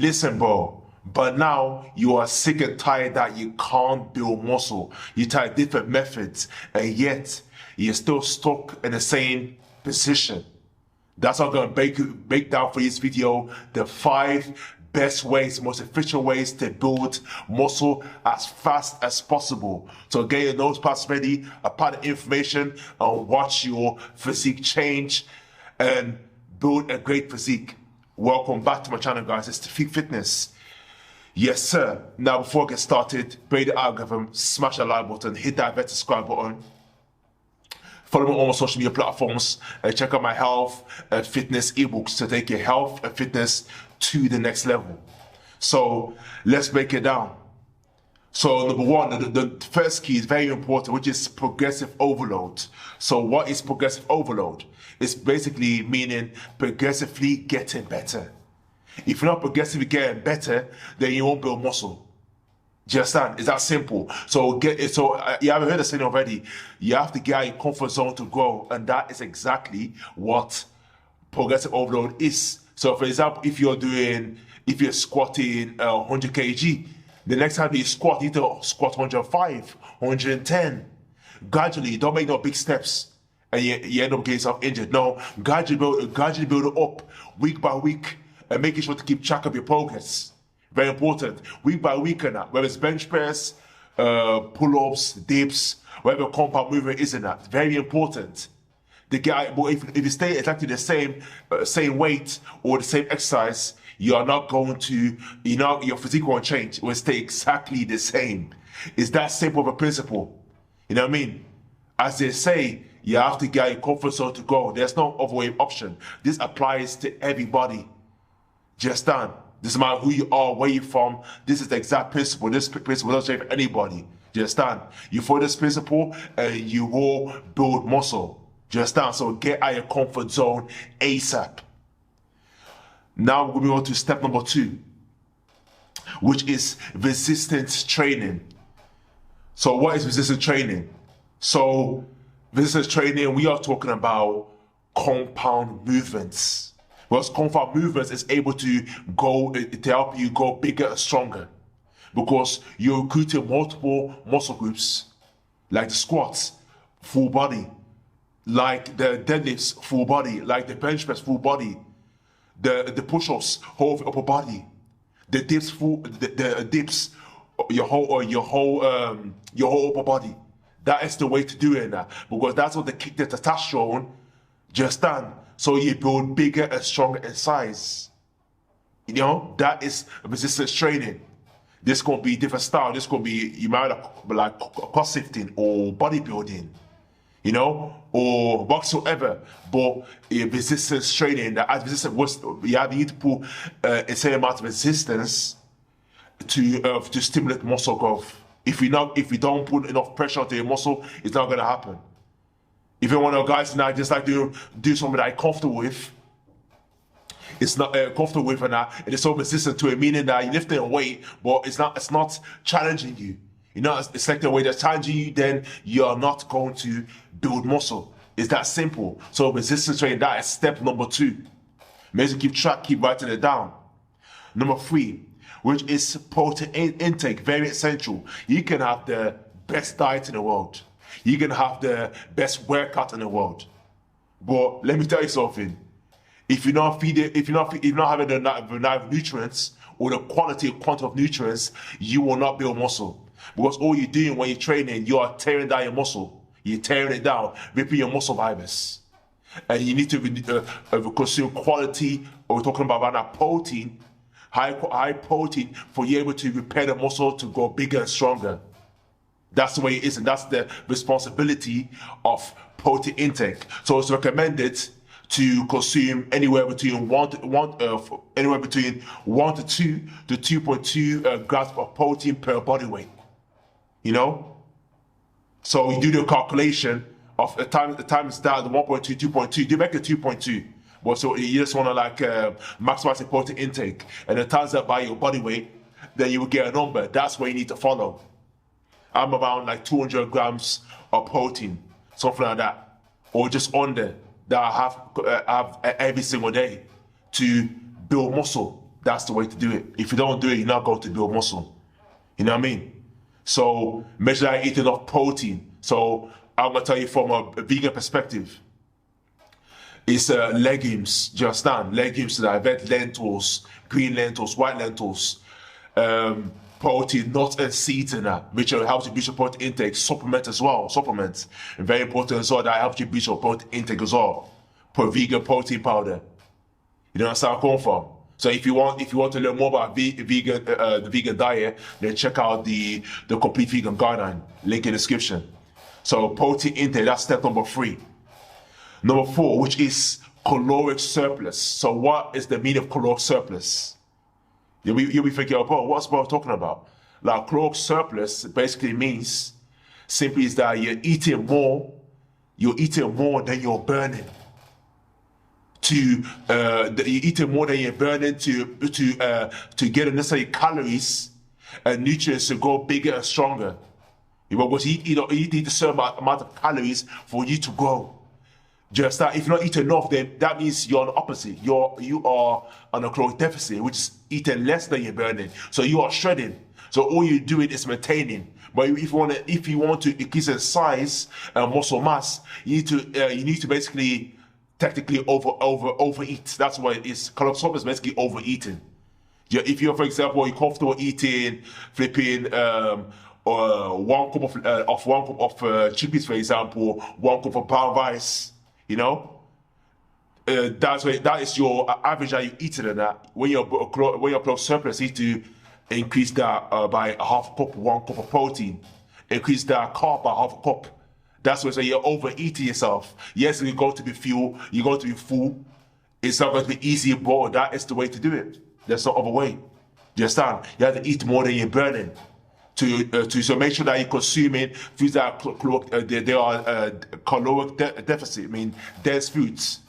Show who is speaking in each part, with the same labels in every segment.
Speaker 1: Listen, bro, but now you are sick and tired that you can't build muscle. You try different methods, and yet you're still stuck in the same position. That's what I'm going to break down for this video, the 5 best ways, most efficient ways to build muscle as fast as possible. So get your nose pads ready, apply the information, and watch your physique change and build a great physique. Welcome back to my channel, guys. It's Fitness Fitness. Yes, sir. Now, before I get started, break the algorithm, smash the like button, hit that red subscribe button. Follow me on all my social media platforms and check out my health and fitness ebooks to take your health and fitness to the next level. So let's break it down. So number one, the first key is very important, which is progressive overload. So what is progressive overload? It's basically meaning progressively getting better. If you're not progressively getting better, then you won't build muscle. Do you understand? It's that simple. So you haven't heard the saying already. You have to get out of your comfort zone to grow, and that is exactly what progressive overload is. So, for example, if you're squatting 100 kg, the next time you squat, you need to squat 105, 110. Gradually, don't make no big steps, and you end up getting yourself injured. No, gradually build it up week by week, and making sure to keep track of your progress. Very important. Week by week and that. Whether it's bench press, pull-ups, dips, whatever compound movement is in that. Very important. If you stay exactly the same weight or the same exercise, you are not going to, your physique won't change. It will stay exactly the same. It's that simple of a principle. You know what I mean? As they say, you have to get your comfort zone to go. There's no other way option. This applies to everybody. Just done. This is matter who you are, where you're from. This is the exact principle. This principle doesn't change for anybody. Do you understand? You follow this principle and you will build muscle. Do you understand? So get out of your comfort zone ASAP. Now we're going on to step number 2, which is resistance training. So what is resistance training? So resistance training, we are talking about compound movements. Because compound movements is able to help you go bigger and stronger. Because you're recruiting multiple muscle groups, like the squats, full body, like the deadlifts, full body, like the bench press, full body, the push-ups, whole upper body, the dips, the dips, your whole upper body. That is the way to do it now, because that's what the testosterone just done. So you build bigger and stronger in size. That is resistance training. This could be different style. This could be, you might like cross-lifting or bodybuilding, or whatsoever. But resistance training, as resistance, you need to put a certain amount of resistance to stimulate muscle growth. If you don't put enough pressure onto your muscle, it's not going to happen. If you're one of the guys now just like do something that I'm comfortable with, it's not comfortable with, and it's so resistant to it, meaning that you're lifting a weight, but it's not challenging you. It's like the way that's challenging you, then you're not going to build muscle. It's that simple. So resistance training, that is step number 2. Make sure you keep track, keep writing it down. Number 3, which is protein intake, very essential. You can have the best diet in the world. You can have the best workout in the world, but let me tell you something. If you're not having the enough nutrients or the quality or quantity of nutrients, you will not build muscle. Because all you're doing when you're training, you are tearing down your muscle. You're tearing it down, ripping your muscle fibers, and you need to consume quality. Or we're talking about that protein, high protein, for you able to repair the muscle to go bigger and stronger. That's the way it is, and that's the responsibility of protein intake. So it's recommended to consume anywhere between 1 to 2 to 2.2 grams of protein per body weight. So you do the calculation of the times that the 1.2, 2.2. You make it 2.2. But so you just want to maximize the protein intake, and it times that by your body weight, then you will get a number. That's what you need to follow. I'm around like 200 grams of protein, something like that, or just under, that I have every single day to build muscle. That's the way to do it. If you don't do it, you're not going to build muscle. You know what I mean? So make sure that you eat enough protein. So I'm gonna tell you from a vegan perspective. It's legumes, do you understand? Legumes like red lentils, green lentils, white lentils, protein, nuts and seeds in that, which helps you boost your protein intake. Supplements as well, supplements. And very important as well, that helps you boost your protein intake as well. Put vegan protein powder. You know where I'm coming from? So if you want to learn more about the vegan diet, then check out the complete vegan guideline, link in the description. So protein intake, that's step number 3. Number 4, which is caloric surplus. So what is the meaning of caloric surplus? You'll be thinking, oh, bro, what's bro talking about? Like caloric surplus basically means simply is that you're eating more than you're burning. You're eating more than you're burning to get the necessary calories and nutrients to grow bigger and stronger. Because you need a certain amount of calories for you to grow. Just that if you're not eating enough, then that means you're on the opposite. You are on a caloric deficit, which is eating less than you're burning. So you are shredding. So all you're doing is maintaining. But if you want to increase in size and muscle mass, you need to basically technically overeat. That's what it is. Caloric surplus is basically overeating. If you're, for example, you're comfortable eating, flipping 1 cup of chickpeas, for example, 1 cup of brown rice. You know, that is your average that you eat it in that. When you're caloric surplus, you need to increase that by a half cup, 1 cup of protein. Increase that carb by half a cup. That's what you're overeating yourself. Yes, you're going to be full. You're going to be full. It's not going to be easy, but that is the way to do it. There's no other way. You understand? You have to eat more than you're burning. So make sure that you're consuming foods that are caloric deficit. I mean dense foods.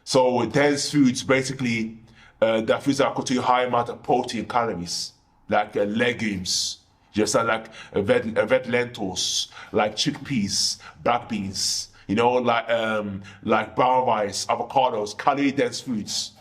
Speaker 1: So dense foods basically that foods that contain high amount of protein calories, like legumes. Just like red lentils, like chickpeas, black beans. You know, like brown rice, avocados, calorie dense foods.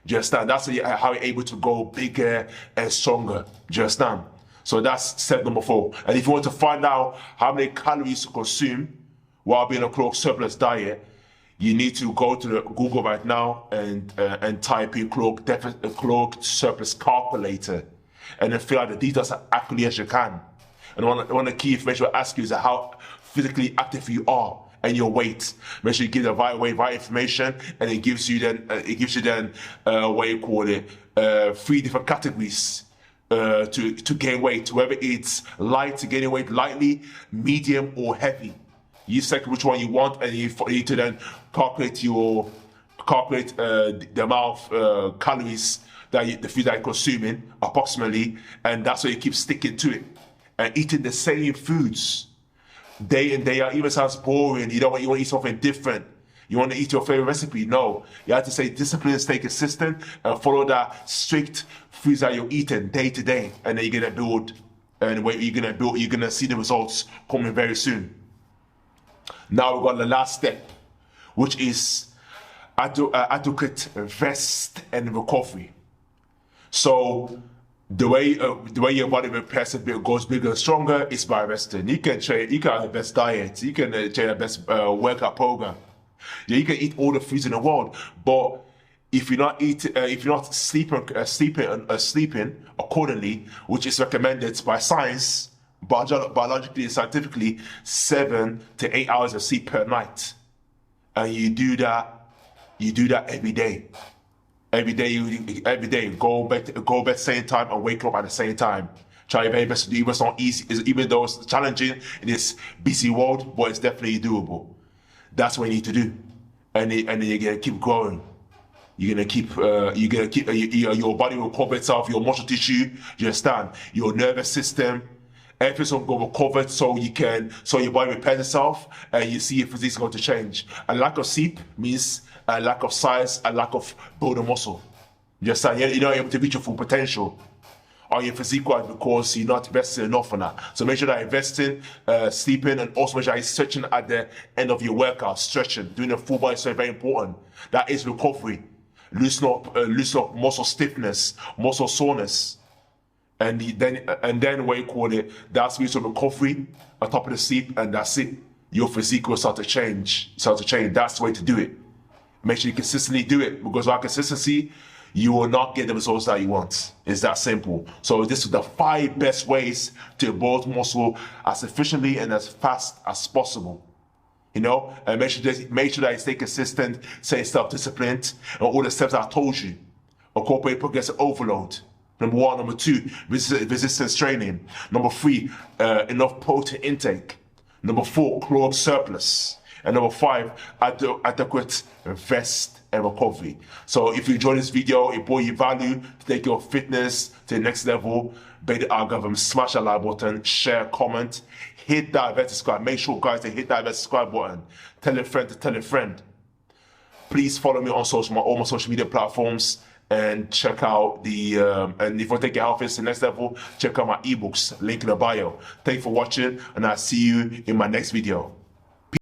Speaker 1: Just that's how you're able to go bigger and stronger. Just So that's step number 4. And if you want to find out how many calories to consume while being a caloric surplus diet, you need to go to the Google right now and type in caloric surplus calculator, and then fill out the details as accurately as you can. And one of the key information I ask you is how physically active you are and your weight. Make sure you give the right weight, right information, and it gives you then what you call it, 3 different categories. To gain weight, whether it's light, to gaining weight lightly, medium, or heavy. You select which one you want, and you need to then calculate the amount of calories that the food that you're consuming approximately, and that's why you keep sticking to it and eating the same foods day in day out. Even sounds boring. You want to eat something different. You want to eat your favorite recipe? No. You have to stay disciplined, stay consistent, and follow that strict foods that you're eating day to day, and then you're gonna build. And you're gonna see the results coming very soon. Now we've got the last step, which is adequate rest and recovery. So the way your body repairs and goes bigger and stronger is by resting. You can have the best diet. You can train the best workout program. Yeah, you can eat all the foods in the world, but if you're not sleeping accordingly, which is recommended by science, biologically and scientifically, 7 to 8 hours of sleep per night, and you do that every day. Every day, go bed same time and wake up at the same time. Try your very best to do it. It's not easy, even though it's challenging in this busy world, but it's definitely doable. That's what you need to do, and then you're gonna keep growing. You're gonna keep your body will recover itself, your muscle tissue, you understand, your nervous system, everything's gonna go recovered, so your body repairs itself, and you see your physique is going to change. A lack of sleep means a lack of size, a lack of building muscle. You understand? You're not able to reach your full potential. Or your physique wise, because you're not investing enough on that. So make sure that you're investing, sleeping, and also make sure you're stretching at the end of your workout. Stretching, doing a full body stretch, very important. That is recovery. loosen up muscle stiffness, muscle soreness. And then what you call it, that's me some recovery on top of the sleep, and that's it. Your physique will start to change. That's the way to do it. Make sure you consistently do it, because without consistency, you will not get the results that you want. It's that simple. So this is the 5 best ways to build muscle as efficiently and as fast as possible. You know, and make sure that you stay consistent, stay self-disciplined, and all the steps I told you. Incorporate progressive overload. Number 1. Number 2, resistance training. Number 3, enough protein intake. Number 4, caloric surplus. And number 5, adequate rest and recovery. So if you enjoyed this video, it brought you value to take your fitness to the next level, obey the algorithm, smash that like button, share, comment, hit that red subscribe. Make sure, guys, to hit that red subscribe button. Tell a friend to tell a friend. Please follow me on all my social media platforms, and check out the and if you want to take your health to the next level, check out my ebooks, link in the bio. Thank you for watching, and I'll see you in my next video.